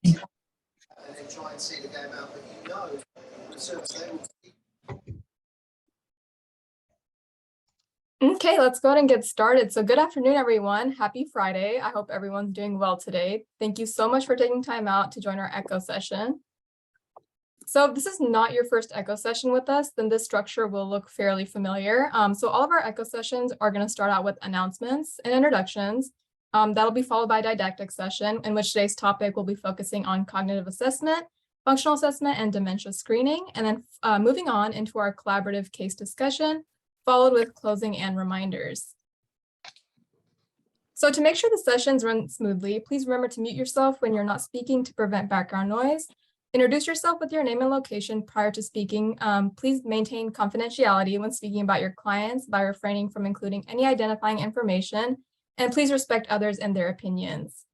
and then try and see the game out, but you know, at a certain level. Okay, let's go ahead and get started. So good afternoon, everyone. Happy Friday. I hope everyone's doing well today. Thank you so much for taking time out to join our ECHO session. So if this is not your first ECHO session with us, then this structure will look fairly familiar. So all of our ECHO sessions are going to start out with announcements and introductions. That'll be followed by a didactic session in which today's topic will be focusing on cognitive assessment, functional assessment, and dementia screening. And then moving on into our collaborative case discussion, followed with closing and reminders. So to make sure the sessions run smoothly, please remember to mute yourself when you're not speaking to prevent background noise. Introduce yourself with your name and location prior to speaking. Please maintain confidentiality when speaking about your clients by refraining from including any identifying information, and please respect others and their opinions.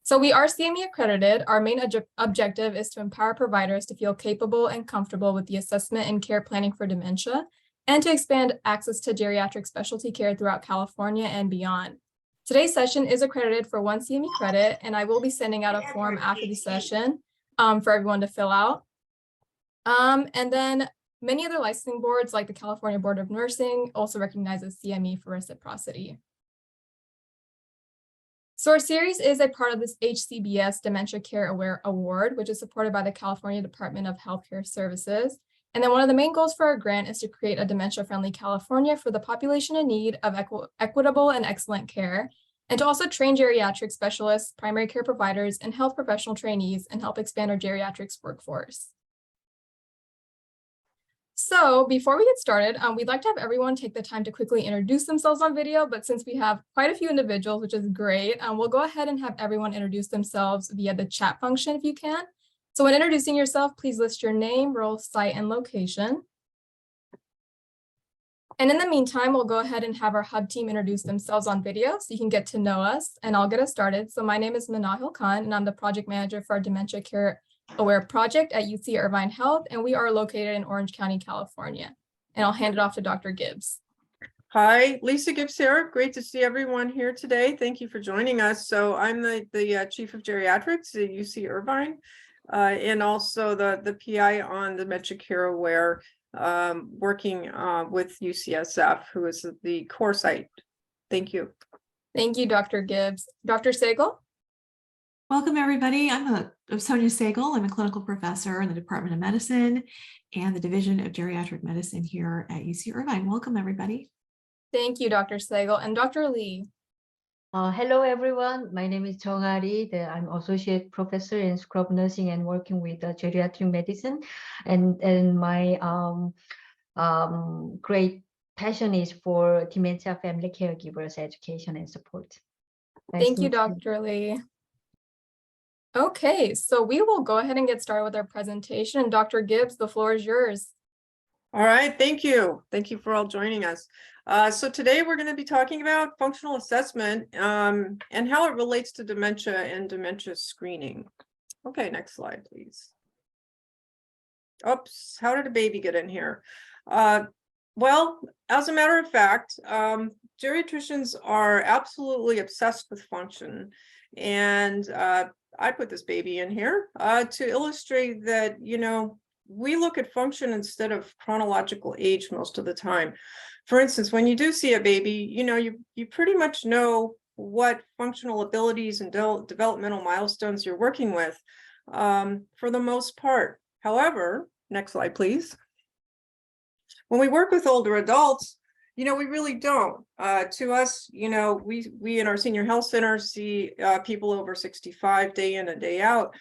So we are CME accredited. Our main objective is to empower providers to feel capable and comfortable with the assessment and care planning for dementia, and to expand access to geriatric specialty care throughout California and beyond. Today's session is accredited for 1 CME credit, and I will be sending out a form after the session for everyone to fill out. And then many other licensing boards, like the California Board of Nursing, also recognizes CME for reciprocity. So our series is a part of this HCBS Dementia Care Aware Award, which is supported by the California Department of Healthcare Services. And then one of the main goals for our grant is to create a dementia-friendly California for the population in need of equitable and excellent care, and to also train geriatric specialists, primary care providers, and health professional trainees, and help expand our geriatrics workforce. So before we get started, we'd like to have everyone take the time to quickly introduce themselves on video, but since we have quite a few individuals, which is great, we'll go ahead and have everyone introduce themselves via the chat function if you can. So when introducing yourself, please list your name, role, site, and location. And in the meantime, we'll go ahead and have our hub team introduce themselves on video so you can get to know us, and I'll get us started. So my name is Manahil Khan, and I'm the project manager for our Dementia Care Aware project at UC Irvine Health, and we are located in Orange County, California. And I'll hand it off to Dr. Gibbs. Hi, Lisa Gibbs here. Great to see everyone here today. Thank you for joining us. So I'm the chief of geriatrics at UC Irvine, and also the PI on Dementia Care Aware, working with UCSF, who is the core site. Thank you. Thank you, Dr. Gibbs. Dr. Sehgal? Welcome, everybody. I'm Sonia Sehgal. I'm a clinical professor in the Department of Medicine and the Division of Geriatric Medicine here at UC Irvine. Welcome, everybody. Thank you, Dr. Sehgal. And Dr. Lee? Hello, everyone. My name is Jung-Ah Lee. I'm associate professor in scrub nursing and working with geriatric medicine. And my great passion is for dementia family caregivers, education, and support. Thank you, Dr. Lee. Okay, so we will go ahead and get started with our presentation. Dr. Gibbs, the floor is yours. All right, thank you. Thank you for all joining us. So today we're going to be talking about functional assessment and how it relates to dementia and dementia screening. Okay, next slide, please. Oops, how did a baby get in here? Well, as a matter of fact, geriatricians are absolutely obsessed with function. And I put this baby in here to illustrate that, you know, we look at function instead of chronological age most of the time. For instance, when you do see a baby, you know, you pretty much know what functional abilities and developmental milestones you're working with for the most part. However, next slide, please. When we work with older adults, you know, we really don't. To us, you know, we in our senior health center see people over 65 day in and day out.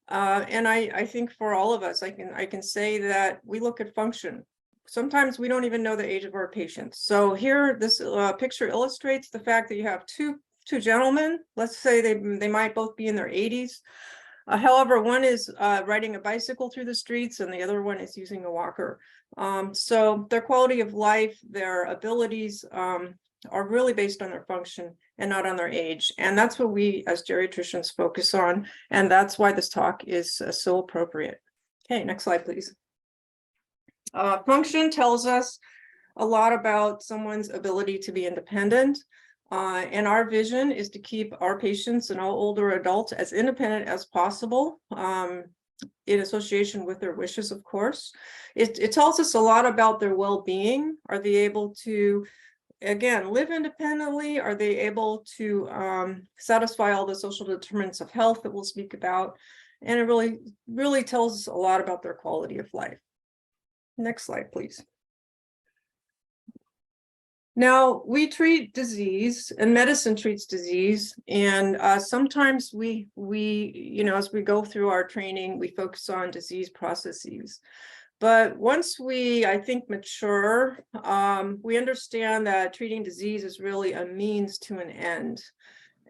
And I think for all of us, I can say that we look at function. Sometimes we don't even know the age of our patients. So here, this picture illustrates the fact that you have two gentlemen. Let's say they might both be in their 80s. However, one is riding a bicycle through the streets and the other one is using a walker. So their quality of life, their abilities are really based on their function and not on their age. And that's what we as geriatricians focus on. And that's why this talk is so appropriate. Okay, next slide, please. Function tells us a lot about someone's ability to be independent. And our vision is to keep our patients and all older adults as independent as possible, in association with their wishes, of course. It tells us a lot about their well-being. Are they able to, again, live independently? Are they able to satisfy all the social determinants of health that we'll speak about? And it really tells us a lot about their quality of life. Next slide, please. Now, we treat disease, and medicine treats disease, and sometimes we as we go through our training, we focus on disease processes. But once we, I think, mature, we understand that treating disease is really a means to an end.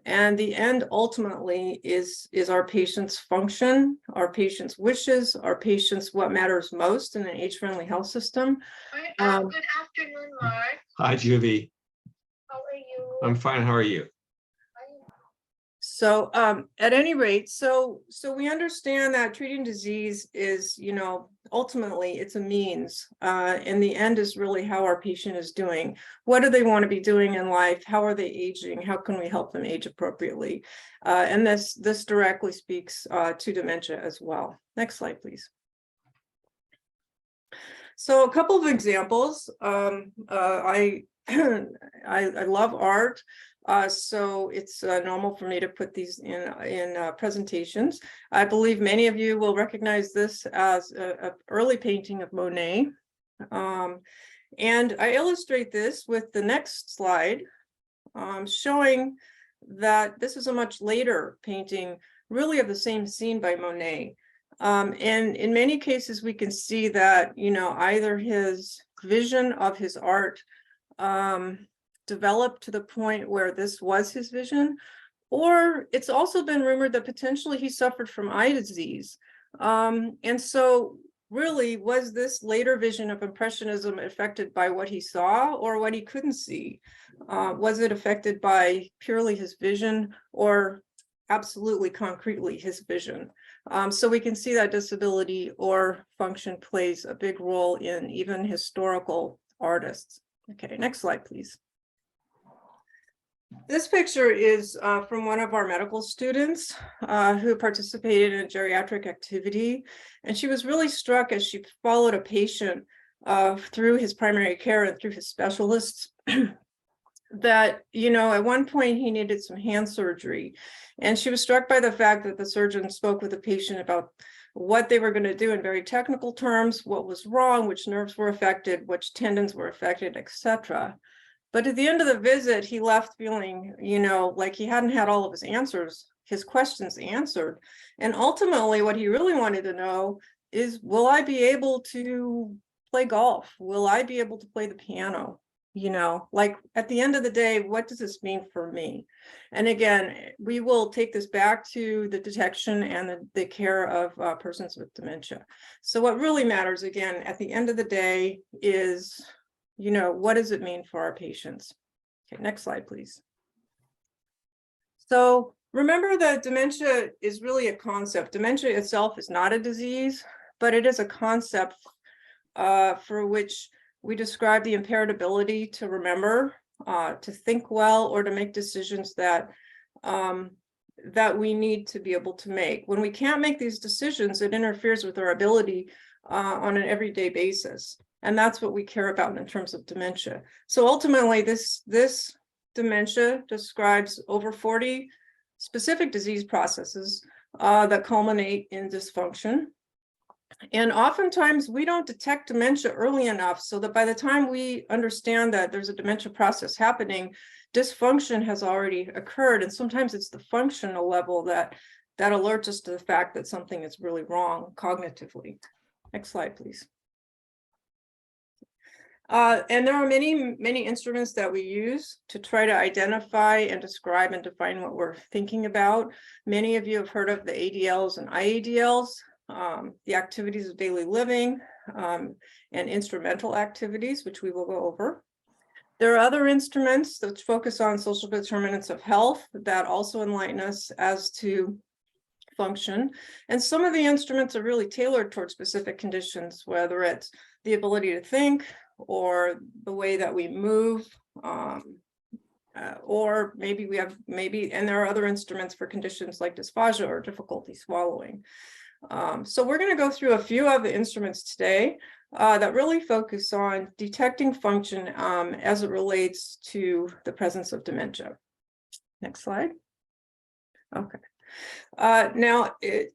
And the end ultimately is our patient's function, our patient's wishes, our patient's what matters most in an age-friendly health system. Good afternoon, Mark. Hi, Juvie. How are you? I'm fine. How are you? So at any rate, so we understand that treating disease is, ultimately it's a means, and the end is really how our patient is doing. What do they want to be doing in life? How are they aging? How can we help them age appropriately? And this directly speaks to dementia as well. Next slide, please. So a couple of examples. I love art. So it's normal for me to put these in presentations. I believe many of you will recognize this as an early painting of Monet. And I illustrate this with the next slide, showing that this is a much later painting, really of the same scene by Monet. And in many cases, we can see that, either his vision of his art developed to the point where this was his vision, or it's also been rumored that potentially he suffered from eye disease. And so really, was this later vision of Impressionism affected by what he saw or what he couldn't see? Was it affected by purely his vision or absolutely concretely his vision? So we can see that disability or function plays a big role in even historical artists. Okay, next slide, please. This picture is from one of our medical students who participated in a geriatric activity. And she was really struck as she followed a patient through his primary care and through his specialists that, at one point he needed some hand surgery. And she was struck by the fact that the surgeon spoke with the patient about what they were going to do in very technical terms, what was wrong, which nerves were affected, which tendons were affected, etc. But at the end of the visit, he left feeling, like he hadn't had all of his questions answered. And ultimately, what he really wanted to know is, will I be able to play golf? Will I be able to play the piano? Like at the end of the day, what does this mean for me? And again, we will take this back to the detection and the care of persons with dementia. So what really matters, again, at the end of the day is, what does it mean for our patients? Okay, next slide, please. So remember that dementia is really a concept. Dementia itself is not a disease, but it is a concept for which we describe the impaired ability to remember, to think well, or to make decisions that we need to be able to make. When we can't make these decisions, it interferes with our ability on an everyday basis. And that's what we care about in terms of dementia. So ultimately, this dementia describes over 40 specific disease processes that culminate in dysfunction. And oftentimes we don't detect dementia early enough so that by the time we understand that there's a dementia process happening, dysfunction has already occurred. And sometimes it's the functional level that alerts us to the fact that something is really wrong cognitively. Next slide, please. And there are many instruments that we use to try to identify and describe and define what we're thinking about. Many of you have heard of the ADLs and IADLs, the activities of daily living, and instrumental activities, which we will go over. There are other instruments that focus on social determinants of health that also enlighten us as to function. And some of the instruments are really tailored towards specific conditions, whether it's the ability to think, or the way that we move, or maybe and there are other instruments for conditions like dysphagia or difficulty swallowing. So we're going to go through a few of the instruments today that really focus on detecting function as it relates to the presence of dementia. Next slide. Okay. Now,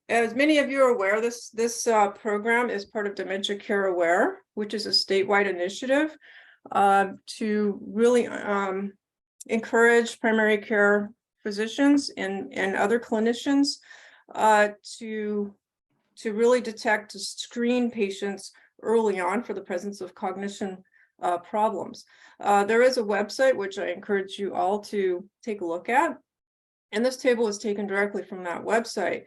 as many of you are aware, this program is part of Dementia Care Aware, which is a statewide initiative to really encourage primary care physicians and other clinicians to really detect, to screen patients early on for the presence of cognition problems. There is a website which I encourage you all to take a look at. And this table is taken directly from that website.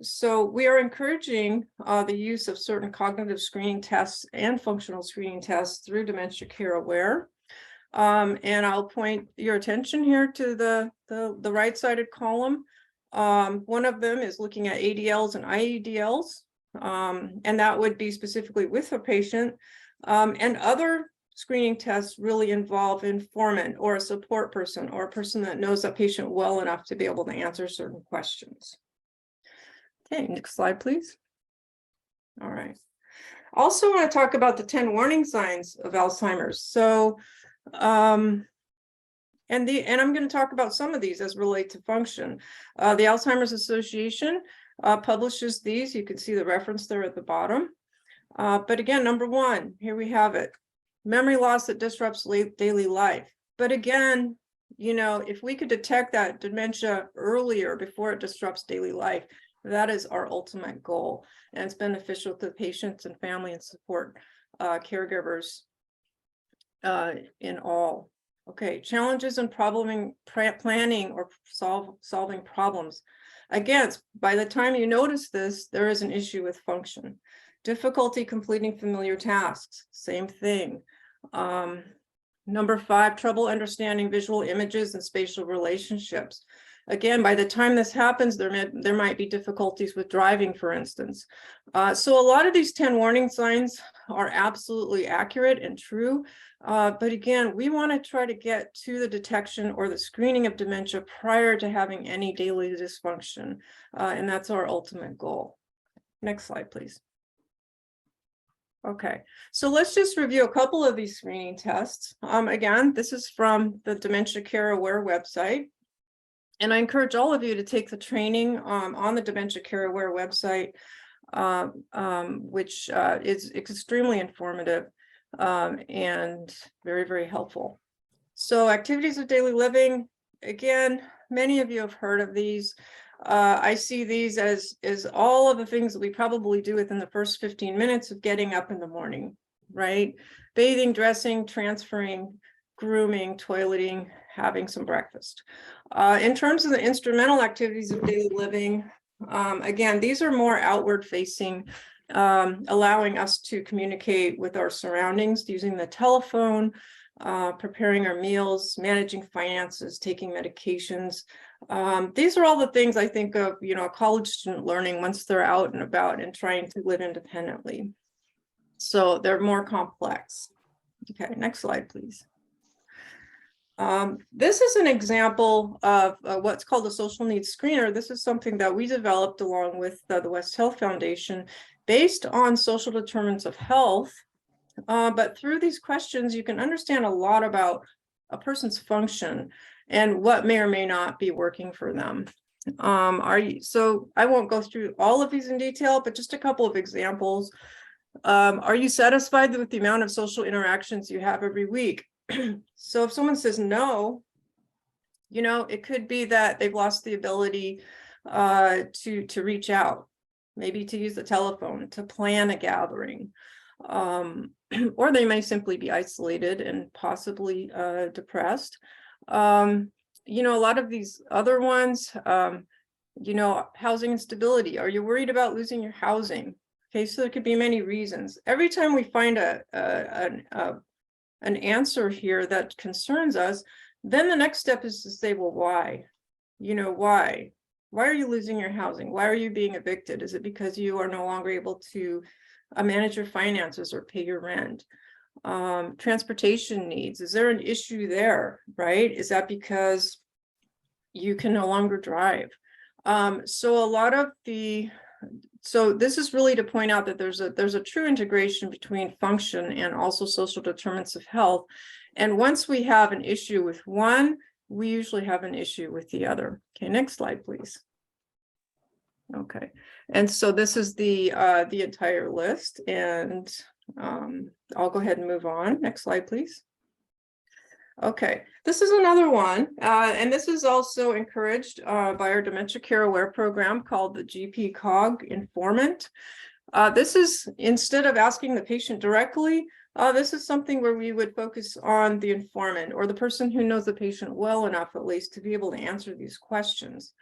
So we are encouraging the use of certain cognitive screening tests and functional screening tests through Dementia Care Aware. And I'll point your attention here to the right-sided column. One of them is looking at ADLs and IEDLs, and that would be specifically with a patient. And other screening tests really involve an informant or a support person or a person that knows that patient well enough to be able to answer certain questions. Okay, next slide, please. All right. Also want to talk about the 10 warning signs of Alzheimer's. So, and I'm going to talk about some of these as relate to function. The Alzheimer's Association publishes these. You can see the reference there at the bottom. But again, number one, here we have it. Memory loss that disrupts daily life. But again, you know, if we could detect that dementia earlier before it disrupts daily life, that is our ultimate goal. And it's beneficial to patients and family and support caregivers in all. Okay, challenges in planning or solving problems. Again, by the time you notice this, there is an issue with function. Difficulty completing familiar tasks, same thing. Number 5, trouble understanding visual images and spatial relationships. Again, by the time this happens, there might be difficulties with driving, for instance. So a lot of these 10 warning signs are absolutely accurate and true. But again, we want to try to get to the detection or the screening of dementia prior to having any daily dysfunction. And that's our ultimate goal. Next slide, please. Okay, so let's just review a couple of these screening tests. Again, this is from the Dementia Care Aware website. And I encourage all of you to take the training on the Dementia Care Aware website, which is extremely informative and very, very helpful. So activities of daily living, again, many of you have heard of these. I see these as all of the things that we probably do within the first 15 minutes of getting up in the morning, right? Bathing, dressing, transferring, grooming, toileting, having some breakfast. In terms of the instrumental activities of daily living, again, these are more outward facing, allowing us to communicate with our surroundings using the telephone, preparing our meals, managing finances, taking medications. These are all the things I think of, you know, a college student learning once they're out and about and trying to live independently. So they're more complex. Okay, next slide, please. This is an example of what's called a social needs screener. This is something that we developed along with the West Health Foundation based on social determinants of health. But through these questions, you can understand a lot about a person's function and what may or may not be working for them. So I won't go through all of these in detail, but just a couple of examples. Are you satisfied with the amount of social interactions you have every week? So if someone says no, you know, it could be that they've lost the ability to reach out, maybe to use the telephone, to plan a gathering. Or they may simply be isolated and possibly depressed. You know, a lot of these other ones, you know, housing instability. Are you worried about losing your housing? Okay, so there could be many reasons. Every time we find an answer here that concerns us, then the next step is to say, well, why? You know, why? Why are you losing your housing? Why are you being evicted? Is it because you are no longer able to manage your finances or pay your rent? Transportation needs. Is there an issue there, right? Is that because you can no longer drive? So a lot of so this is really to point out that there's a true integration between function and also social determinants of health. And once we have an issue with one, we usually have an issue with the other. Okay, next slide, please. Okay, and so this is the entire list, and I'll go ahead and move on. Next slide, please. Okay, this is another one, and this is also encouraged by our Dementia Care Aware program called the GP Cog Informant. This is, instead of asking the patient directly, this is something where we would focus on the informant, or the person who knows the patient well enough, at least, to be able to answer these questions.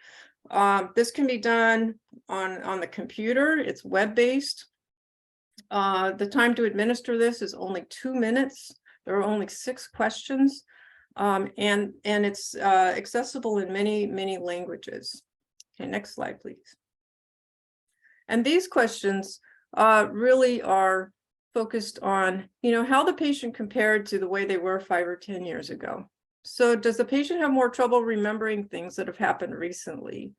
This can be done on the computer. It's web-based. The time to administer this is only 2 minutes. There are only 6 questions, and it's accessible in many languages. Okay, next slide, please. And these questions really are focused on, how the patient compared to the way they were 5 or 10 years ago. So does the patient have more trouble remembering things that have happened recently?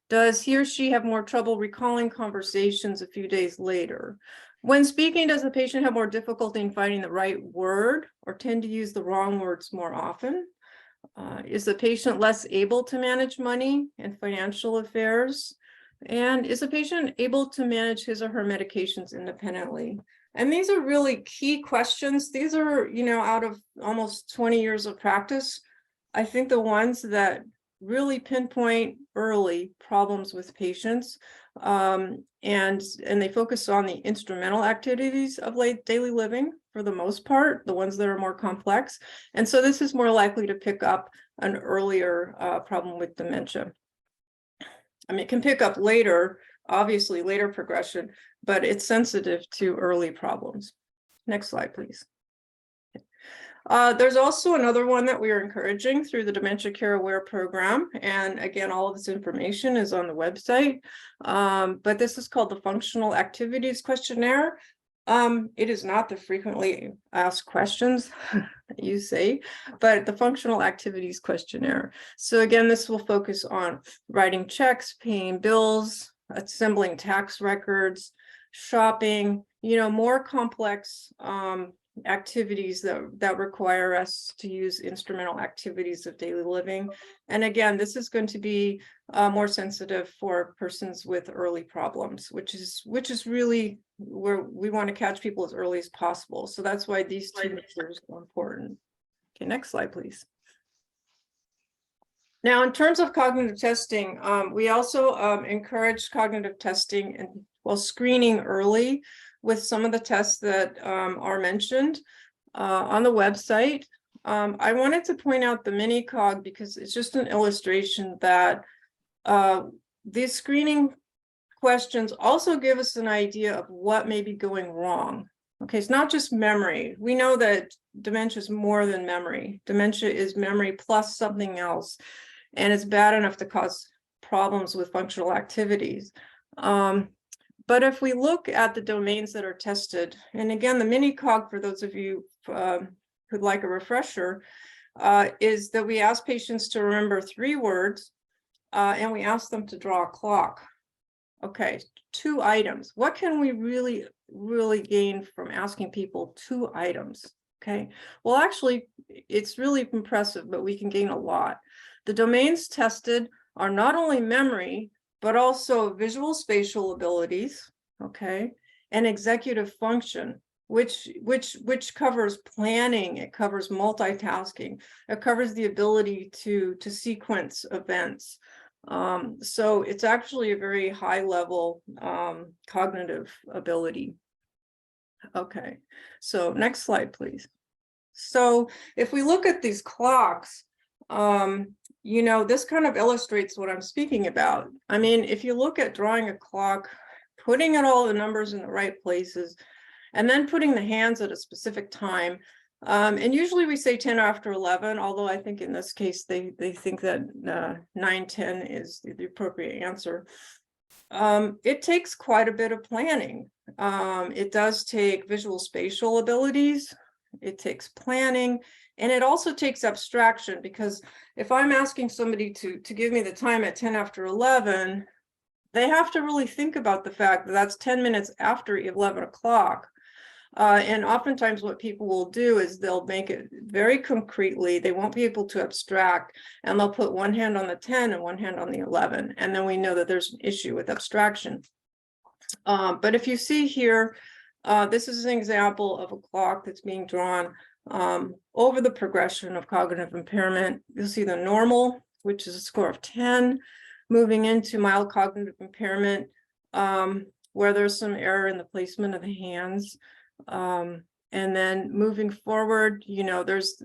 Does he or she have more trouble recalling conversations a few days later? When speaking, does the patient have more difficulty in finding the right word or tend to use the wrong words more often? Is the patient less able to manage money and financial affairs? And is the patient able to manage his or her medications independently? And these are really key questions. These are, out of almost 20 years of practice, I think the ones that really pinpoint early problems with patients, and they focus on the instrumental activities of daily living for the most part, the ones that are more complex. And so this is more likely to pick up an earlier problem with dementia. I mean, it can pick up later, obviously later progression, but it's sensitive to early problems. Next slide, please. There's also another one that we are encouraging through the Dementia Care Aware program. And again, all of this information is on the website. But this is called the Functional Activities Questionnaire. It is not the frequently asked questions that you say, but the Functional Activities Questionnaire. So again, this will focus on writing checks, paying bills, assembling tax records, shopping, more complex activities that require us to use instrumental activities of daily living. And again, this is going to be more sensitive for persons with early problems, which is really where we want to catch people as early as possible. So that's why these 2 measures are important. Okay, next slide, please. Now, in terms of cognitive testing, we also encourage cognitive testing and screening early with some of the tests that are mentioned on the website. I wanted to point out the mini cog because it's just an illustration that these screening questions also give us an idea of what may be going wrong. Okay, it's not just memory. We know that dementia is more than memory. Dementia is memory plus something else, and it's bad enough to cause problems with functional activities. But if we look at the domains that are tested, and again, the mini cog, for those of you who'd like a refresher, is that we ask patients to remember 3 words, and we ask them to draw a clock. Okay, 2 items. What can we really gain from asking people 2 items? Okay, well, actually, it's really impressive, but we can gain a lot. The domains tested are not only memory, but also visual spatial abilities, okay, and executive function, which covers planning, it covers multitasking, it covers the ability to sequence events. So it's actually a very high level cognitive ability. Okay, so next slide, please. So if we look at these clocks, this kind of illustrates what I'm speaking about. I mean, if you look at drawing a clock, putting in all the numbers in the right places, and then putting the hands at a specific time, and usually we say 10 after 11, although I think in this case, they think that 9:10 is the appropriate answer. It takes quite a bit of planning. It does take visual spatial abilities. it takes planning, and it also takes abstraction, because if I'm asking somebody to give me the time at 10 after 11, they have to really think about the fact that that's 10 minutes after 11 o'clock. And oftentimes what people will do is they'll make it very concretely. They won't be able to abstract, and they'll put one hand on the 10 and one hand on the 11. And then we know that there's an issue with abstraction. But if you see here, this is an example of a clock that's being drawn over the progression of cognitive impairment. You'll see the normal, which is a score of 10, moving into mild cognitive impairment, where there's some error in the placement of the hands. And then moving forward, you know, there's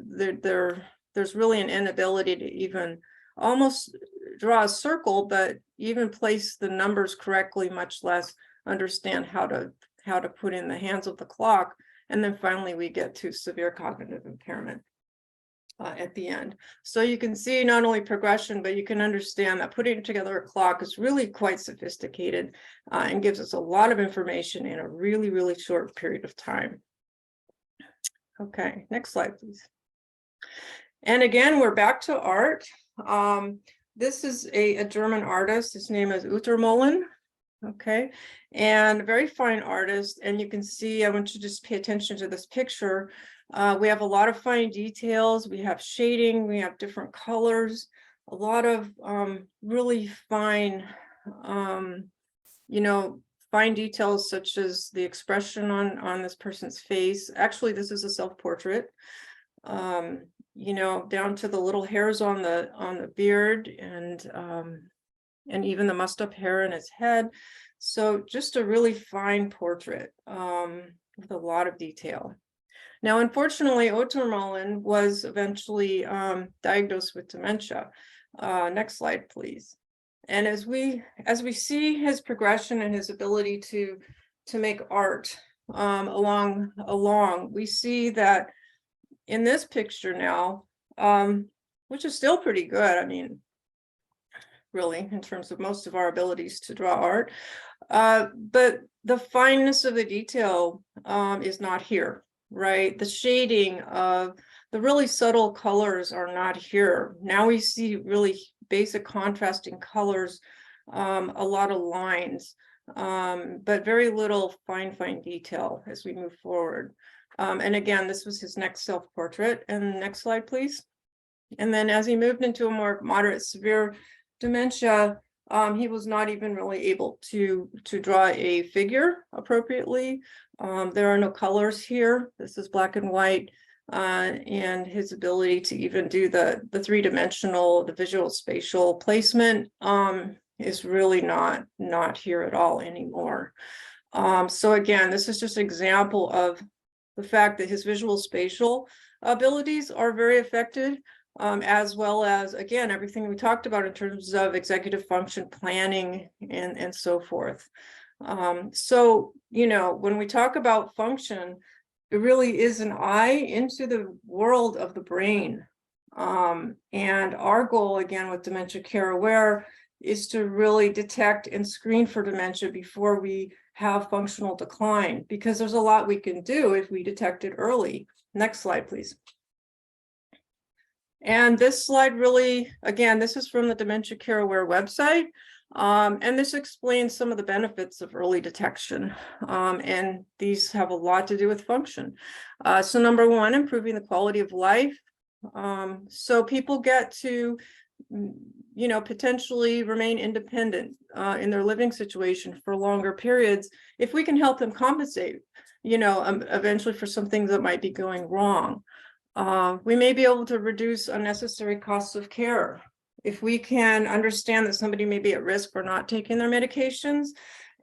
really an inability to even almost draw a circle, but even place the numbers correctly, much less understand how to put in the hands of the clock. And then finally we get to severe cognitive impairment at the end. So you can see not only progression, but you can understand that putting together a clock is really quite sophisticated and gives us a lot of information in a really, really short period of time. Okay, next slide, please. And again, we're back to art. This is a German artist. His name is Utermohlen. Okay, and a very fine artist. And you can see, I want you to just pay attention to this picture. We have a lot of fine details. We have shading, we have different colors, a lot of really fine, you know, fine details such as the expression on this person's face. Actually, this is a self-portrait, you know, down to the little hairs on the beard and even the mussed up hair in his head. So just a really fine portrait with a lot of detail. Now, unfortunately, Utermohlen was eventually diagnosed with dementia. Next slide, please. And as we see his progression and his ability to make art along, we see that in this picture now, which is still pretty good. I mean, really, in terms of most of our abilities to draw art, but the fineness of the detail is not here. Right, the shading of the really subtle colors are not here. Now we see really basic contrasting colors, a lot of lines, but very little fine detail as we move forward. And again, this was his next self-portrait. And next slide, please. And then as he moved into a more moderate severe dementia, he was not even really able to draw a figure appropriately. There are no colors here. This is black and white, and his ability to even do the three-dimensional, the visual spatial placement is really not here at all anymore. So again, this is just an example of the fact that his visual spatial abilities are very affected, as well as, again, everything we talked about in terms of executive function, planning, and so forth. So, you know, when we talk about function, it really is an eye into the world of the brain. And our goal, again, with Dementia Care Aware is to really detect and screen for dementia before we have functional decline, because there's a lot we can do if we detect it early. Next slide, please. And this slide really, again, this is from the Dementia Care Aware website. And this explains some of the benefits of early detection. And these have a lot to do with function. So number one, improving the quality of life. So people get to, you know, potentially remain independent in their living situation for longer periods if we can help them compensate, you know, eventually for some things that might be going wrong. We may be able to reduce unnecessary costs of care. If we can understand that somebody may be at risk for not taking their medications,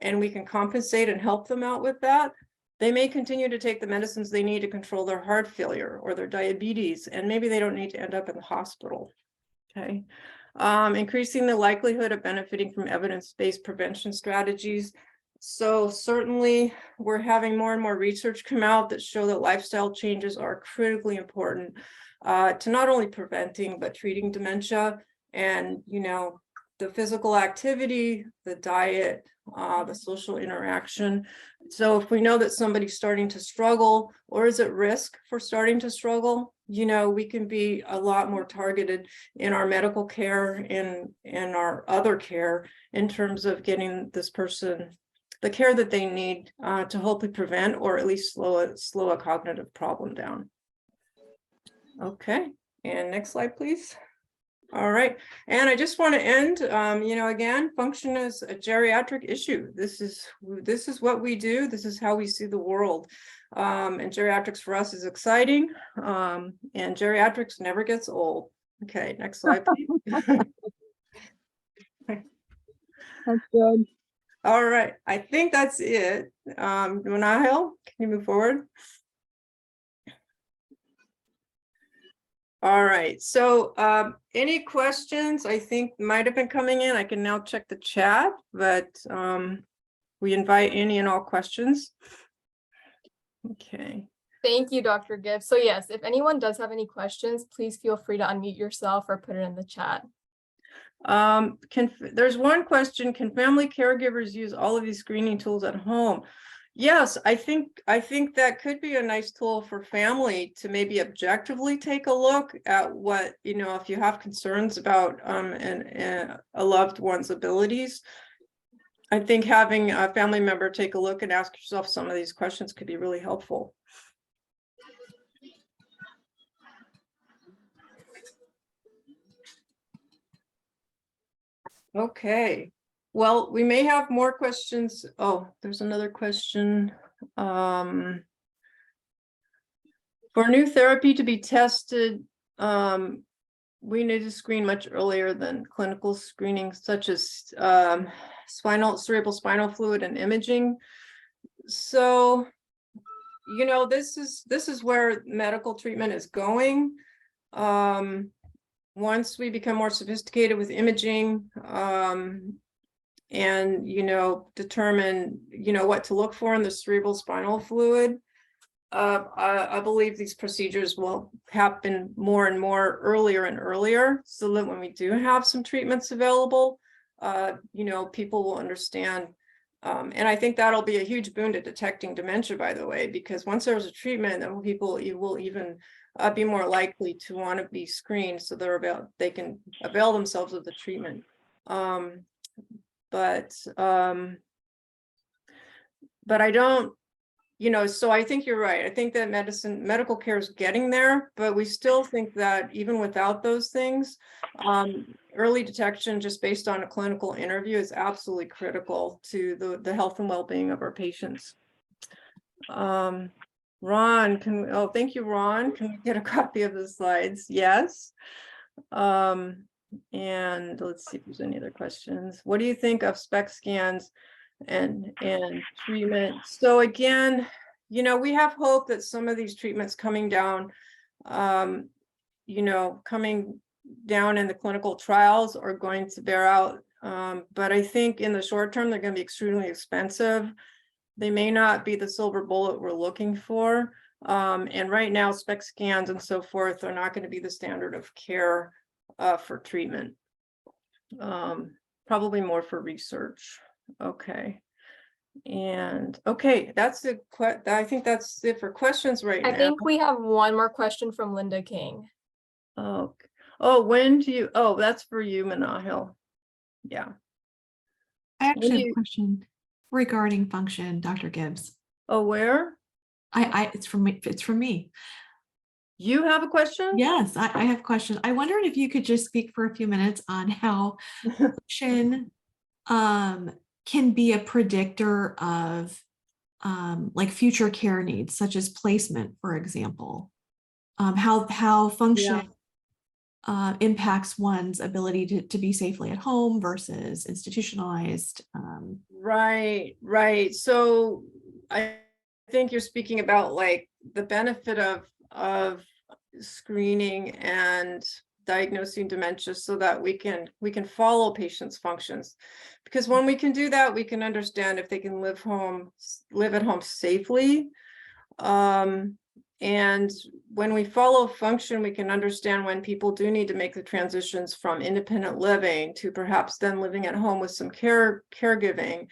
and we can compensate and help them out with that, they may continue to take the medicines they need to control their heart failure or their diabetes, and maybe they don't need to end up in the hospital. Okay. Increasing the likelihood of benefiting from evidence-based prevention strategies. So certainly we're having more and more research come out that show that lifestyle changes are critically important to not only preventing, but treating dementia. And, you know, the physical activity, the diet, the social interaction. So if we know that somebody's starting to struggle or is at risk for starting to struggle, we can be a lot more targeted in our medical care and our other care in terms of getting this person the care that they need to hopefully prevent or at least slow a cognitive problem down. Okay, and next slide, please. All right, and I just want to end, again, function is a geriatric issue. This is what we do. This is how we see the world. And geriatrics for us is exciting. And geriatrics never gets old. Okay, next slide, please. That's good. All right, I think that's it. Manahel, can you move forward? All right, so any questions I think might have been coming in? I can now check the chat, but we invite any and all questions. Okay. Thank you, Dr. Gibbs. So yes, if anyone does have any questions, please feel free to unmute yourself or put it in the chat. There's one question: can family caregivers use all of these screening tools at home? Yes, I think that could be a nice tool for family to maybe objectively take a look at what, if you have concerns about a loved one's abilities. I think having a family member take a look and ask yourself some of these questions could be really helpful. Okay, well, we may have more questions. Oh, there's another question. For new therapy to be tested, we need to screen much earlier than clinical screening, such as cerebral spinal fluid and imaging. So, this is where medical treatment is going. Once we become more sophisticated with imaging, and determine what to look for in the cerebral spinal fluid, I believe these procedures will happen more and more earlier and earlier, so that when we do have some treatments available, people will understand. And I think that'll be a huge boon to detecting dementia, by the way, because once there's a treatment, then you will even be more likely to want to be screened, so they can avail themselves of the treatment. But I don't, so I think you're right. I think that medical care is getting there, but we still think that even without those things, early detection just based on a clinical interview is absolutely critical to the health and well-being of our patients. Ron, thank you, Ron. Can we get a copy of the slides? Yes. And let's see if there's any other questions. What do you think of SPECT scans and treatment? So again, we have hope that some of these treatments coming down in the clinical trials are going to bear out. But I think in the short term, they're going to be extremely expensive. They may not be the silver bullet we're looking for. And right now, SPECT scans and so forth are not going to be the standard of care for treatment. Probably more for research. Okay. And okay, that's it. I think that's it for questions right now. I think we have one more question from Linda King. Oh, when do you, that's for you, Manahil. Yeah. I actually have a question regarding function, Dr. Gibbs. Oh, where? It's from me. It's from me. You have a question? Yes, I have a question. I wondered if you could just speak for a few minutes on how function can be a predictor of like future care needs, such as placement, for example. How function impacts one's ability to be safely at home versus institutionalized. Right. So I think you're speaking about like the benefit of screening and diagnosing dementia so that we can follow patients' functions, because when we can do that, we can understand if they can live at home safely, And when we follow function, we can understand when people do need to make the transitions from independent living to perhaps then living at home with some caregiving,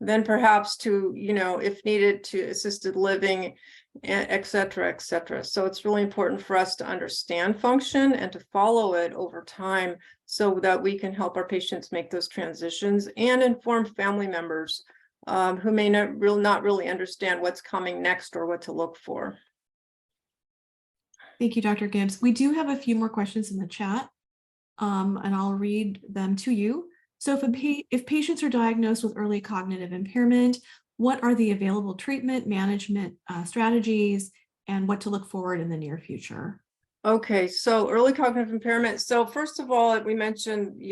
then perhaps to, if needed, to assisted living, et cetera, et cetera. So it's really important for us to understand function and to follow it over time so that we can help our patients make those transitions and inform family members who may not really understand what's coming next or what to look for. Thank you, Dr. Gibbs. We do have a few more questions in the chat, and I'll read them to you. So if patients are diagnosed with early cognitive impairment, what are the available treatment management strategies and what to look forward in the near future? Okay, so early cognitive impairment. So first of all, we mentioned,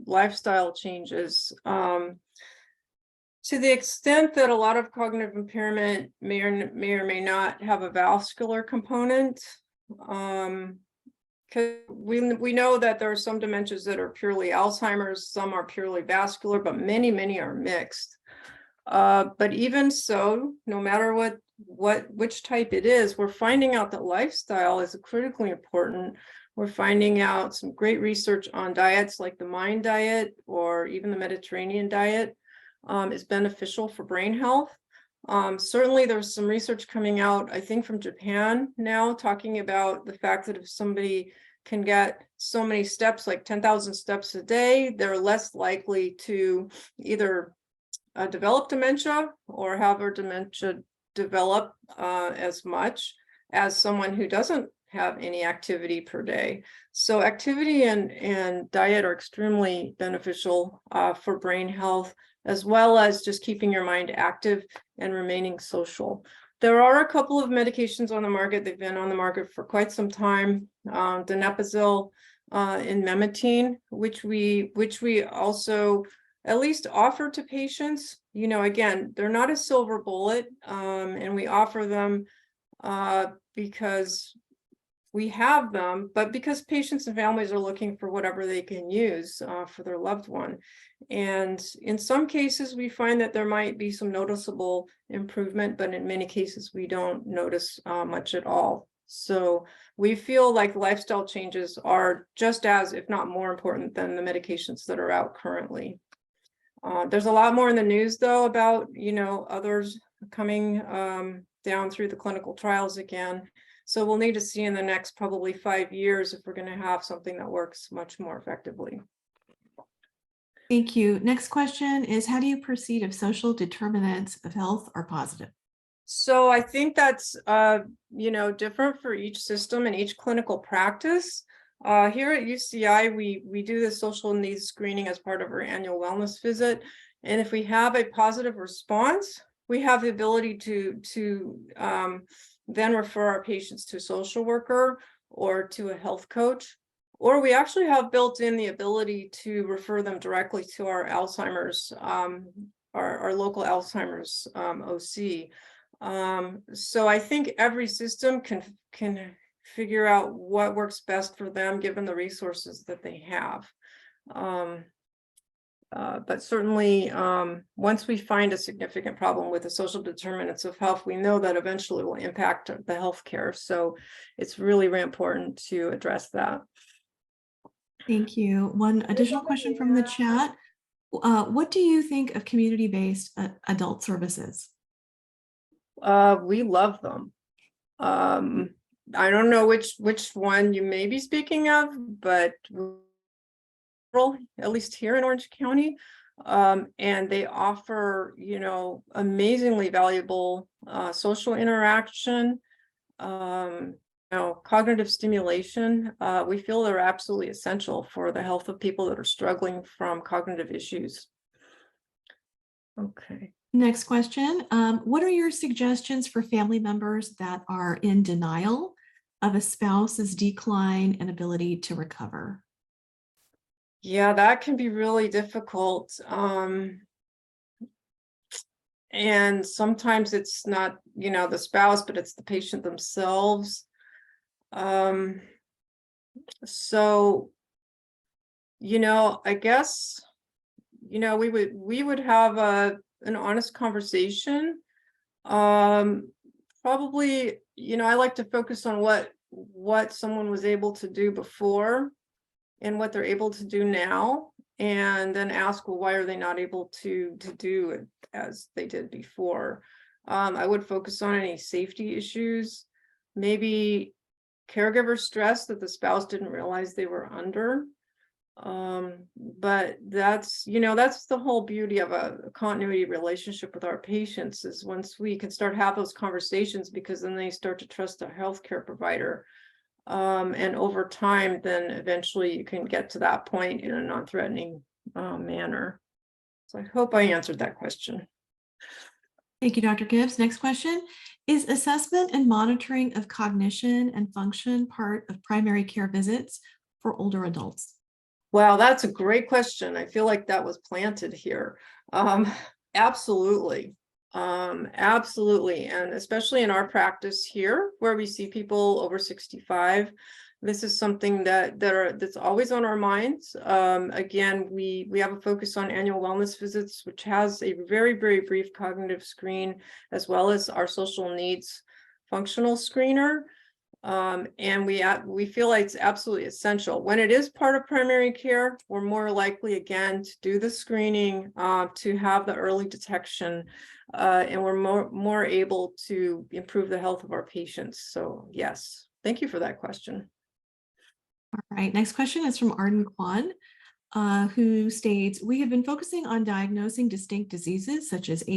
lifestyle changes. To the extent that a lot of cognitive impairment may or may not have a vascular component, because we know that there are some dementias that are purely Alzheimer's, some are purely vascular, but many are mixed. But even so, no matter which type it is, we're finding out that lifestyle is critically important. We're finding out some great research on diets like the MIND diet or even the Mediterranean diet is beneficial for brain health. Certainly there's some research coming out, I think from Japan now, talking about the fact that if somebody can get so many steps, like 10,000 steps a day, they're less likely to either develop dementia or have their dementia develop as much as someone who doesn't have any activity per day. So activity and diet are extremely beneficial for brain health, as well as just keeping your mind active and remaining social. There are a couple of medications on the market. They've been on the market for quite some time. Donepezil and memetine, which we also at least offer to patients. Again, they're not a silver bullet, and we offer them because we have them, but because patients and families are looking for whatever they can use for their loved one. And in some cases, we find that there might be some noticeable improvement, but in many cases, we don't notice much at all. So we feel like lifestyle changes are just as, if not more important than the medications that are out currently. There's a lot more in the news, though, about, others coming down through the clinical trials again. So we'll need to see in the next probably 5 years if we're going to have something that works much more effectively. Thank you. Next question is, how do you perceive if social determinants of health are positive? So I think that's, different for each system and each clinical practice. Here at UCI, we do the social needs screening as part of our annual wellness visit. And if we have a positive response, we have the ability to then refer our patients to a social worker or to a health coach, or we actually have built in the ability to refer them directly to our Alzheimer's, our local Alzheimer's OC. So I think every system can figure out what works best for them given the resources that they have. But certainly, once we find a significant problem with the social determinants of health, we know that eventually it will impact the healthcare. So it's really, really important to address that. Thank you. One additional question from the chat. What do you think of community-based adult services? We love them. I don't know which one you may be speaking of, but at least here in Orange County, and they offer, amazingly valuable social interaction, cognitive stimulation. We feel they're absolutely essential for the health of people that are struggling from cognitive issues. Okay. Next question. What are your suggestions for family members that are in denial of a spouse's decline and ability to recover? Yeah, that can be really difficult. And sometimes it's not, the spouse, but it's the patient themselves. So, I guess, we would have an honest conversation, probably I like to focus on what someone was able to do before and what they're able to do now, and then ask, well, why are they not able to do it as they did before? I would focus on any safety issues, maybe caregiver stress that the spouse didn't realize they were under. But that's the whole beauty of a continuity relationship with our patients, is once we can start have those conversations, because then they start to trust their healthcare provider. And over time, then eventually you can get to that point in a non-threatening manner. So I hope I answered that question. Thank you, Dr. Gibbs. Next question. Is assessment and monitoring of cognition and function part of primary care visits for older adults? Wow, that's a great question. I feel like that was planted here. Absolutely. Absolutely. And especially in our practice here, where we see people over 65, this is something that's always on our minds. Again, we have a focus on annual wellness visits, which has a very, very brief cognitive screen, as well as our social needs functional screener. And we feel like it's absolutely essential. When it is part of primary care, we're more likely, again, to do the screening, to have the early detection, and we're more able to improve the health of our patients. So yes, thank you for that question. All right, next question is from Arden Kwan, who states, we have been focusing on diagnosing distinct diseases such as AD,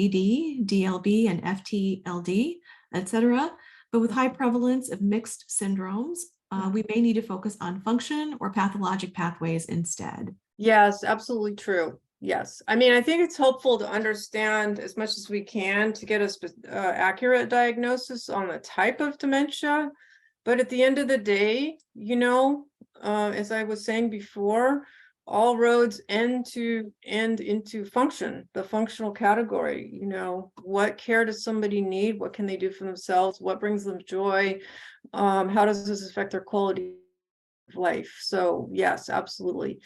DLB, and FTLD, etc. But with high prevalence of mixed syndromes, we may need to focus on function or pathologic pathways instead. Yes, absolutely true. Yes. I mean, I think it's helpful to understand as much as we can to get a accurate diagnosis on the type of dementia. But at the end of the day, as I was saying before, all roads end into function, the functional category. What care does somebody need? What can they do for themselves? What brings them joy? How does this affect their quality of life? So yes, absolutely.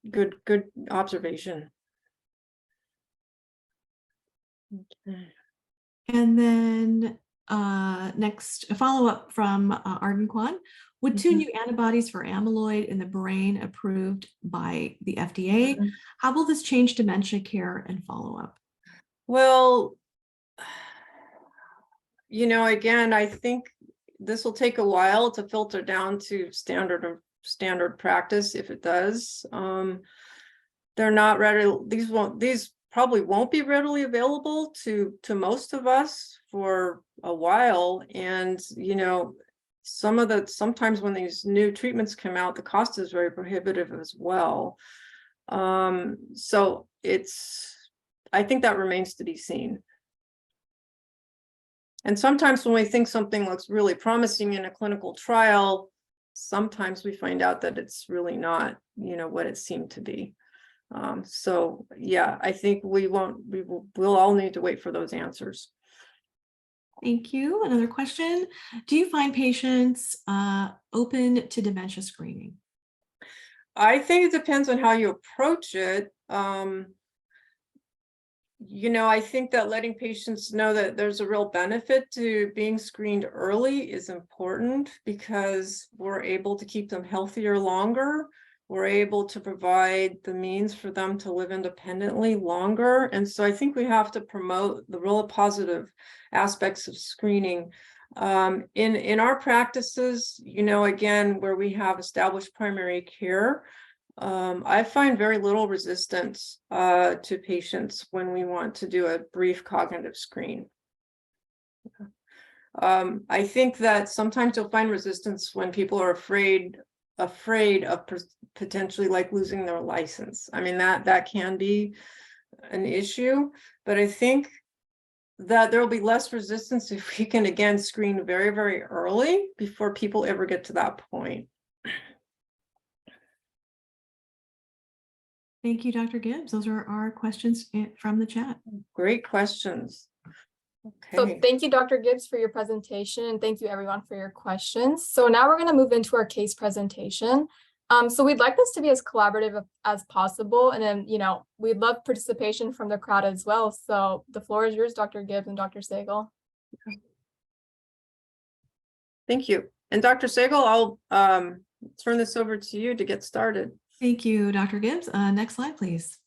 Good observation. Okay. And then next, a follow-up from Arden Kwan. Would two new antibodies for amyloid in the brain approved by the FDA? How will this change dementia care and follow-up? Well, again, I think this will take a while to filter down to standard practice. If it does, they're not ready. These probably won't be readily available to most of us for a while. And sometimes when these new treatments come out, the cost is very prohibitive as well. So I think that remains to be seen. And sometimes when we think something looks really promising in a clinical trial, sometimes we find out that it's really not, what it seemed to be. So yeah, I think we'll all need to wait for those answers. Thank you. Another question. Do you find patients open to dementia screening? I think it depends on how you approach it. I think that letting patients know that there's a real benefit to being screened early is important, because we're able to keep them healthier longer. We're able to provide the means for them to live independently longer. And so I think we have to promote the real positive aspects of screening. In our practices, again, where we have established primary care, I find very little resistance to patients when we want to do a brief cognitive screen. I think that sometimes you'll find resistance when people are afraid of potentially like losing their license. I mean, that can be an issue, but I think that there will be less resistance if we can again screen very, very early before people ever get to that point. Thank you, Dr. Gibbs. Those are our questions from the chat. Great questions. Okay. So thank you, Dr. Gibbs, for your presentation, and thank you everyone for your questions. So now we're going to move into our case presentation. So we'd like this to be as collaborative as possible, and then, we'd love participation from the crowd as well. So the floor is yours, Dr. Gibbs and Dr. Sagal. Thank you. And Dr. Sagel, I'll turn this over to you to get started. Thank you, Dr. Gibbs. Next slide, please.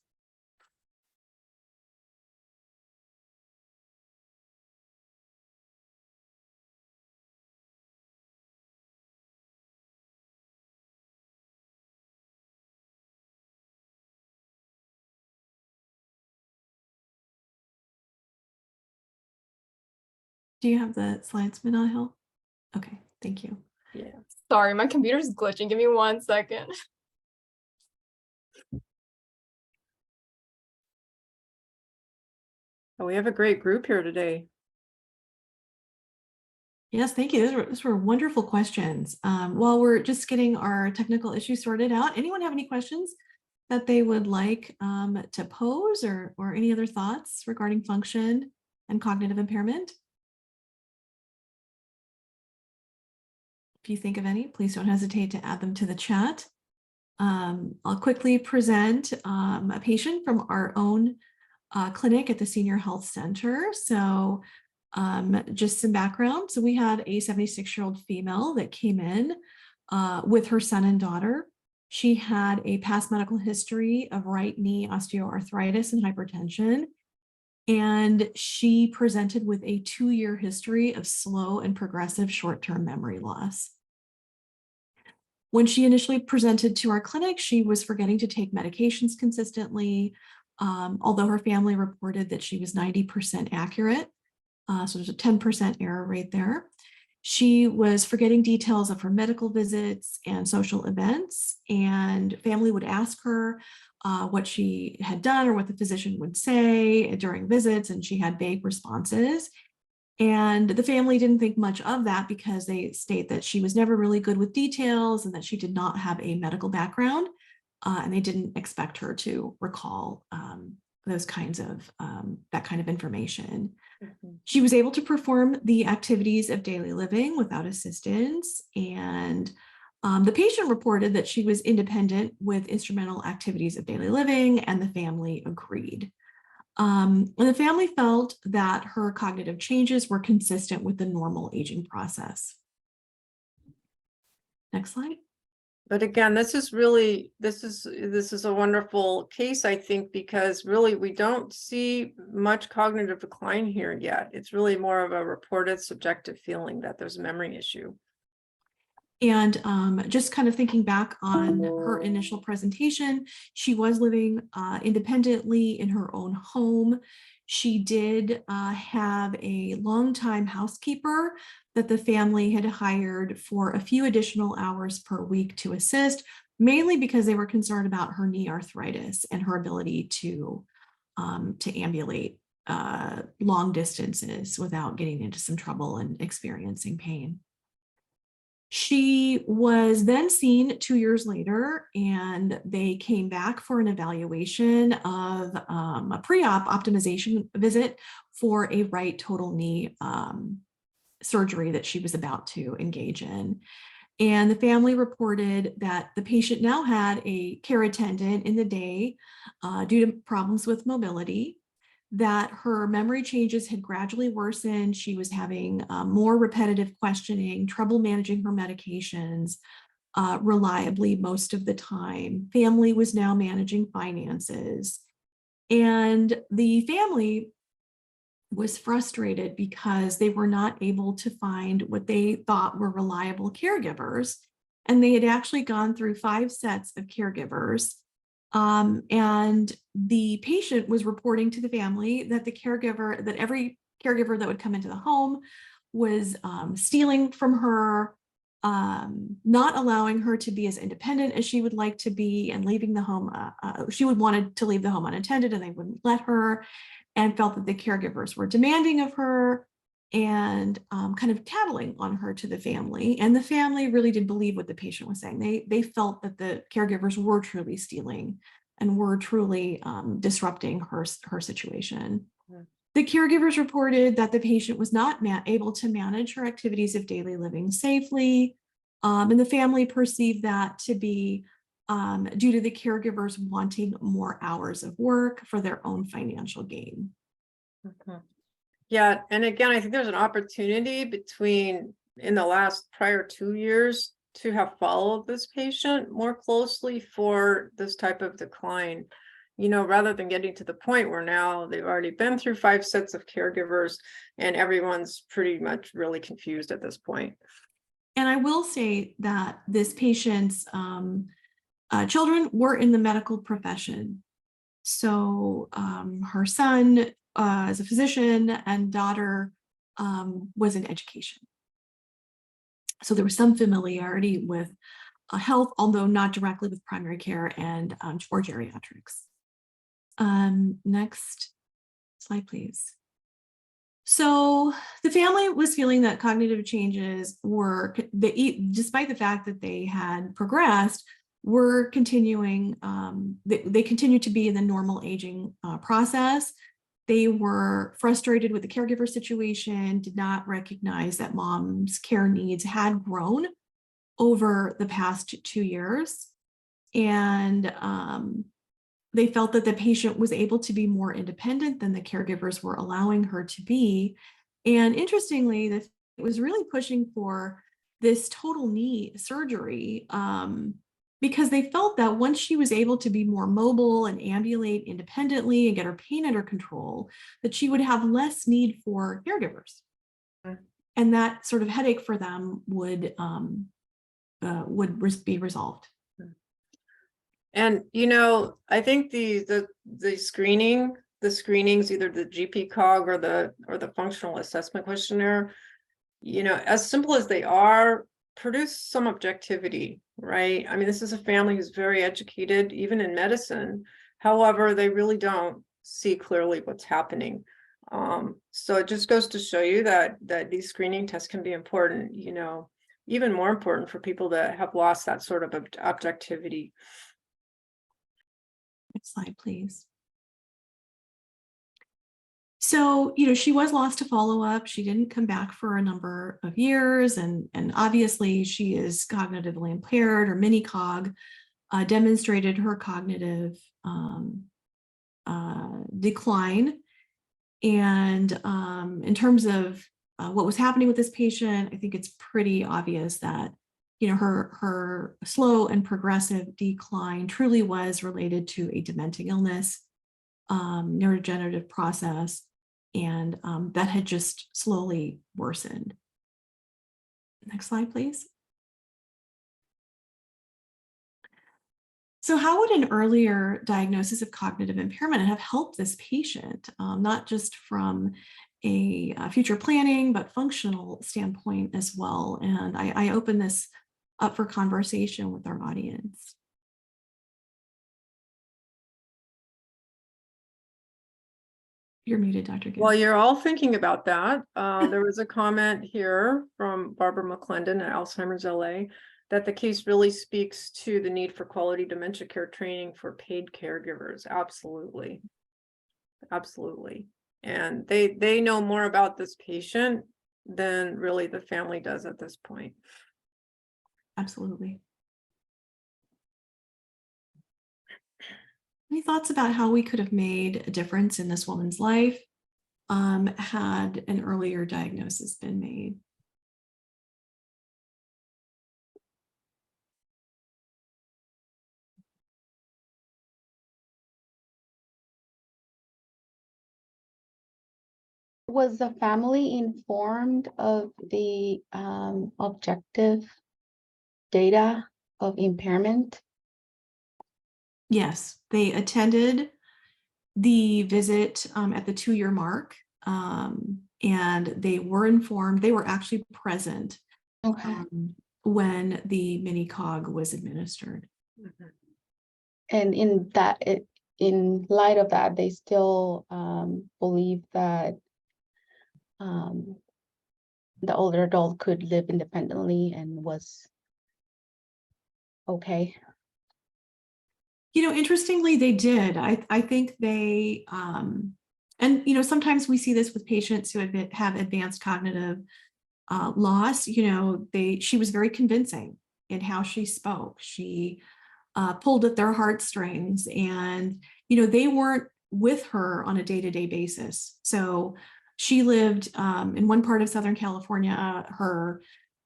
Do you have the slides, Manal Hill? Okay, thank you. Yeah. Sorry, my computer's glitching. Give me 1 second. Oh, we have a great group here today. Yes, thank you. Those were wonderful questions. While we're just getting our technical issues sorted out, anyone have any questions that they would like to pose or any other thoughts regarding function and cognitive impairment? If you think of any, please don't hesitate to add them to the chat. I'll quickly present a patient from our own clinic at the Senior Health Center. So just some background. So we had a 76-year-old female that came in with her son and daughter. She had a past medical history of right knee osteoarthritis and hypertension. And she presented with a 2-year history of slow and progressive short-term memory loss. When she initially presented to our clinic, she was forgetting to take medications consistently, although her family reported that she was 90% accurate. So there's a 10% error rate there. She was forgetting details of her medical visits and social events, and family would ask her what she had done or what the physician would say during visits, and she had vague responses. And the family didn't think much of that because they state that she was never really good with details and that she did not have a medical background, and they didn't expect her to recall those kinds of that kind of information. Mm-hmm. She was able to perform the activities of daily living without assistance, and the patient reported that she was independent with instrumental activities of daily living, and the family agreed. And the family felt that her cognitive changes were consistent with the normal aging process. Next slide. But again, this is a wonderful case, I think, because really we don't see much cognitive decline here yet. It's really more of a reported subjective feeling that there's a memory issue. And just kind of thinking back on her initial presentation, she was living independently in her own home. She did have a longtime housekeeper that the family had hired for a few additional hours per week to assist, mainly because they were concerned about her knee arthritis and her ability to ambulate long distances without getting into some trouble and experiencing pain. She was then seen 2 years later, and they came back for an evaluation of a pre-op optimization visit for a right total knee surgery that she was about to engage in. And the family reported that the patient now had a care attendant in the day due to problems with mobility, that her memory changes had gradually worsened. She was having more repetitive questioning, trouble managing her medications reliably most of the time. Family was now managing finances. And the family was frustrated because they were not able to find what they thought were reliable caregivers. And they had actually gone through 5 sets of caregivers. And the patient was reporting to the family that every caregiver that would come into the home was stealing from her, not allowing her to be as independent as she would like to be, and leaving the home. She would wanted to leave the home unattended, and they wouldn't let her, and felt that the caregivers were demanding of her and kind of tattling on her to the family. And the family really did believe what the patient was saying. They felt that the caregivers were truly stealing and were truly disrupting her situation. Yeah. The caregivers reported that the patient was not able to manage her activities of daily living safely. And the family perceived that to be due to the caregivers wanting more hours of work for their own financial gain. Yeah, and again, I think there's an opportunity between in the last prior 2 years to have followed this patient more closely for this type of decline, rather than getting to the point where now they've already been through 5 sets of caregivers and everyone's pretty much really confused at this point. And I will say that this patient's children were in the medical profession. So her son as a physician and daughter was in education. So there was some familiarity with health, although not directly with primary care and or geriatrics. Next slide, please. So the family was feeling that cognitive changes were, despite the fact that they had progressed, were continuing, they continued to be in the normal aging process. They were frustrated with the caregiver situation, did not recognize that mom's care needs had grown over the past 2 years. And they felt that the patient was able to be more independent than the caregivers were allowing her to be. And interestingly, it was really pushing for this total knee surgery because they felt that once she was able to be more mobile and ambulate independently and get her pain under control, that she would have less need for caregivers. And that sort of headache for them would be resolved. And I think the screenings, either the GP cog or the functional assessment questionnaire, as simple as they are, produce some objectivity, right? I mean, this is a family who's very educated, even in medicine. However, they really don't see clearly what's happening. So it just goes to show you that these screening tests can be important, even more important for people that have lost that sort of objectivity. Next slide, please. So, she was lost to follow-up. She didn't come back for a number of years. And obviously she is cognitively impaired, or mini-cog, demonstrated her cognitive decline. And in terms of what was happening with this patient, I think it's pretty obvious that her slow and progressive decline truly was related to a dementing illness, neurodegenerative process, and that had just slowly worsened. Next slide, please. So how would an earlier diagnosis of cognitive impairment have helped this patient, not just from a future planning, but functional standpoint as well? And I open this up for conversation with our audience. You're muted, Dr. Gibbs. While you're all thinking about that, there was a comment here from Barbara McClendon at Alzheimer's LA that the case really speaks to the need for quality dementia care training for paid caregivers. Absolutely. Absolutely. And they know more about this patient than really the family does at this point. Absolutely. Any thoughts about how we could have made a difference in this woman's life had an earlier diagnosis been made? Was the family informed of the objective data of impairment? Yes, they attended the visit at the 2-year mark, and they were informed. They were actually present when the mini-cog was administered. And in light of that, they still believe that the older adult could live independently and was okay. Interestingly, they did. I think they, and sometimes we see this with patients who have advanced cognitive loss. She was very convincing in how she spoke. She pulled at their heartstrings, and they weren't with her on a day-to-day basis. So she lived in one part of Southern California. Her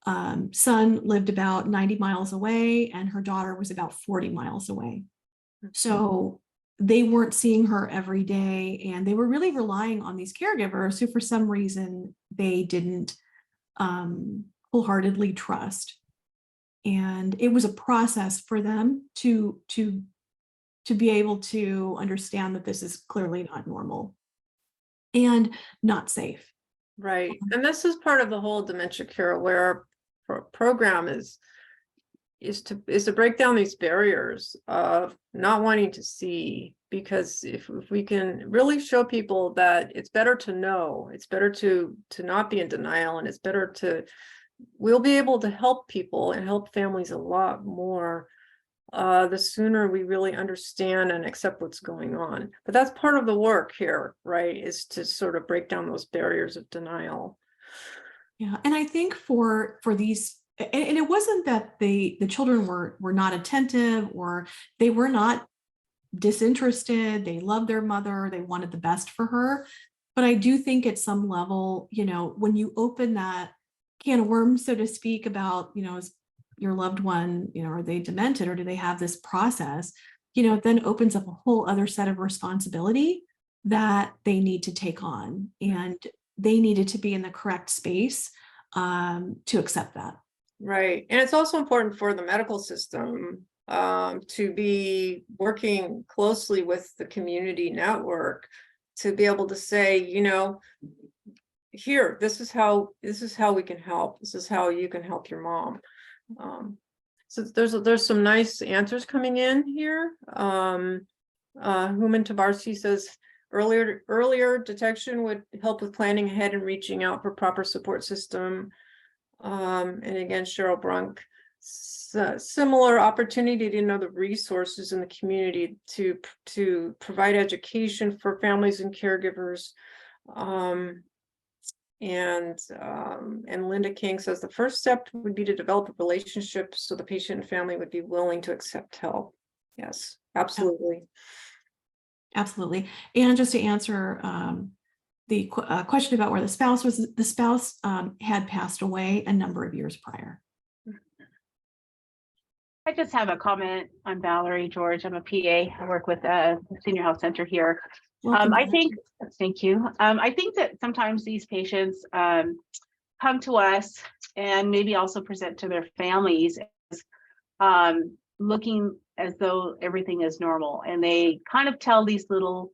son lived about 90 miles away and her daughter was about 40 miles away. So they weren't seeing her every day, and they were really relying on these caregivers who, for some reason, they didn't wholeheartedly trust. And it was a process for them to be able to understand that this is clearly not normal and not safe. Right. And this is part of the whole Dementia Care Aware program is to break down these barriers of not wanting to see, because if we can really show people that it's better to know, it's better to not be in denial, and it's better we'll be able to help people and help families a lot more the sooner we really understand and accept what's going on. But that's part of the work here, right, is to sort of break down those barriers of denial. Yeah, and I think for these, and it wasn't that the children were not attentive or they were not disinterested. They loved their mother. They wanted the best for her. But I do think at some level, when you open that can of worms, so to speak, about, is your loved one, are they demented or do they have this process, it then opens up a whole other set of responsibility that they need to take on. And they needed to be in the correct space to accept that. Right. And it's also important for the medical system to be working closely with the community network to be able to say, here, this is how we can help. This is how you can help your mom. So there's some nice answers coming in here. Human Tabarsi says earlier detection would help with planning ahead and reaching out for proper support system. And again, Cheryl Brunk, similar opportunity to know the resources in the community to provide education for families and caregivers. And Linda King says the first step would be to develop a relationship so the patient and family would be willing to accept help. Yes, absolutely. Absolutely. And just to answer the question about where the spouse was, the spouse had passed away a number of years prior. I just have a comment. I'm Valerie George. I'm a PA. I work with the Senior Health Center here. I think, thank you. I think that sometimes these patients come to us and maybe also present to their families as looking as though everything is normal. And they kind of tell these little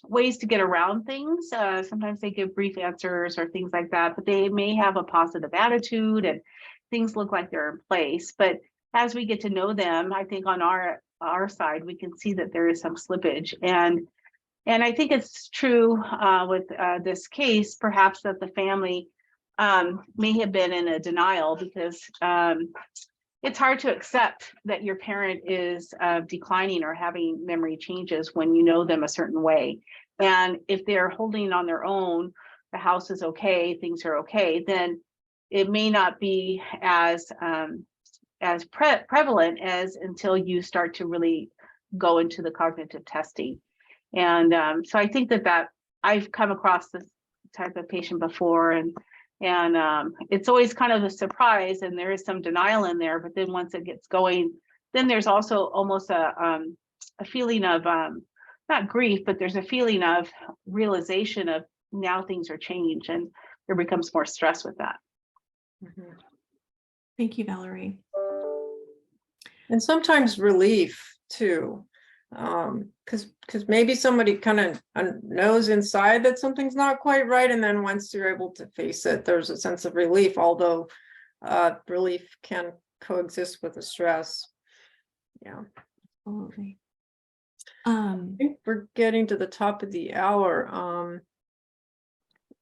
ways to get around things. Sometimes they give brief answers or things like that, but they may have a positive attitude and things look like they're in place. But as we get to know them, I think on our side, we can see that there is some slippage. And I think it's true with this case, perhaps that the family may have been in a denial because it's hard to accept that your parent is declining or having memory changes when you know them a certain way. And if they're holding on their own, the house is okay, things are okay, then it may not be as prevalent as until you start to really go into the cognitive testing. And so I think that I've come across this type of patient before, and it's always kind of a surprise, and there is some denial in there, but then once it gets going, then there's also almost a feeling of not grief, but there's a feeling of realization of now things are changed, and there becomes more stress with that. Mm-hmm. Thank you, Valerie. And sometimes relief too, because maybe somebody kind of knows inside that something's not quite right, and then once you're able to face it, there's a sense of relief, although relief can coexist with the stress. Yeah, Absolutely. I think we're getting to the top of the hour.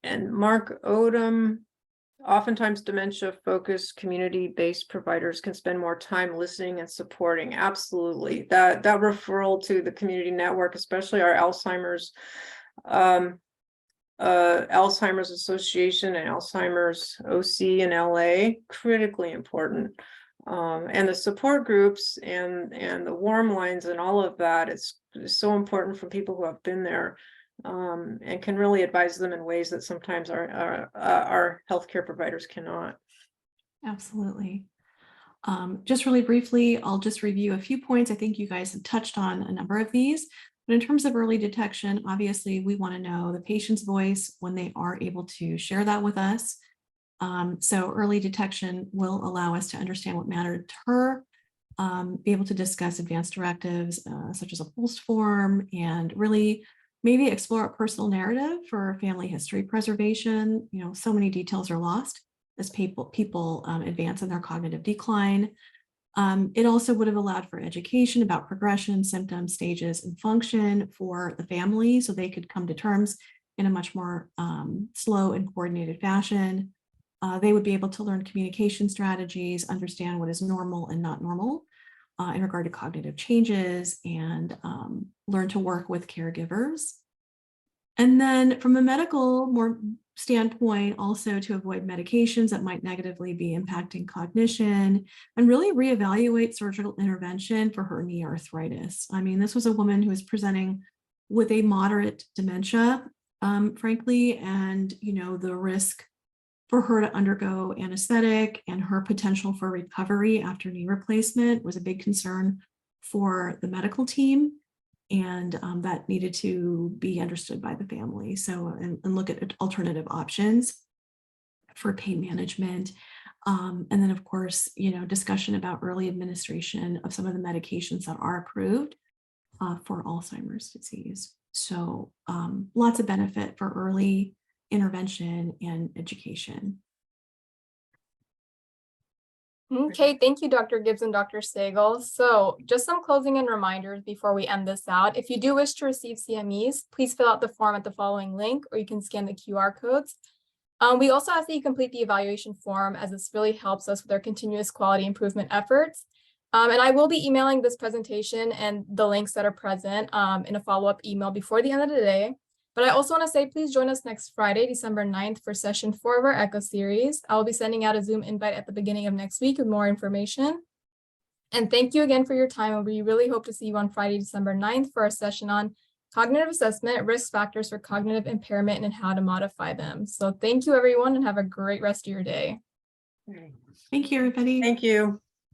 And Mark Odom, oftentimes dementia-focused community-based providers can spend more time listening and supporting. Absolutely, that referral to the community network, especially our Alzheimer's Association and Alzheimer's OC in LA, critically important. And the support groups and the warm lines and all of that is so important for people who have been there. And can really advise them in ways that sometimes our healthcare providers cannot. Absolutely. Just really briefly, I'll just review a few points. I think you guys have touched on a number of these, but in terms of early detection, obviously we want to know the patient's voice when they are able to share that with us. So early detection will allow us to understand what mattered to her, be able to discuss advanced directives such as a pulse form, and really maybe explore a personal narrative for family history preservation. You know, so many details are lost as people advance in their cognitive decline. It also would have allowed for education about progression, symptoms, stages, and function for the family, so they could come to terms in a much more slow and coordinated fashion. They would be able to learn communication strategies, understand what is normal and not normal in regard to cognitive changes, and learn to work with caregivers. And then from a medical standpoint, also to avoid medications that might negatively be impacting cognition, and really reevaluate surgical intervention for her knee arthritis. I mean, this was a woman who was presenting with a moderate dementia, frankly, and the risk for her to undergo anesthetic and her potential for recovery after knee replacement was a big concern for the medical team. And that needed to be understood by the family. So, and look at alternative options for pain management. And then of course, discussion about early administration of some of the medications that are approved for Alzheimer's disease. So lots of benefit for early intervention and education. Okay, thank you, Dr. Gibbs and Dr. Stagel. So just some closing and reminders before we end this out. If you do wish to receive CMEs, please fill out the form at the following link, or you can scan the QR codes. We also ask that you complete the evaluation form, as this really helps us with our continuous quality improvement efforts. And I will be emailing this presentation and the links that are present in a follow-up email before the end of the day. But I also want to say, please join us next Friday, December 9th for session 4 of our ECHO series. I will be sending out a Zoom invite at the beginning of next week with more information. And thank you again for your time. And we really hope to see you on Friday, December 9th for our session on cognitive assessment, risk factors for cognitive impairment, and how to modify them. So thank you, everyone, and have a great rest of your day. Thank you, everybody. Thank you.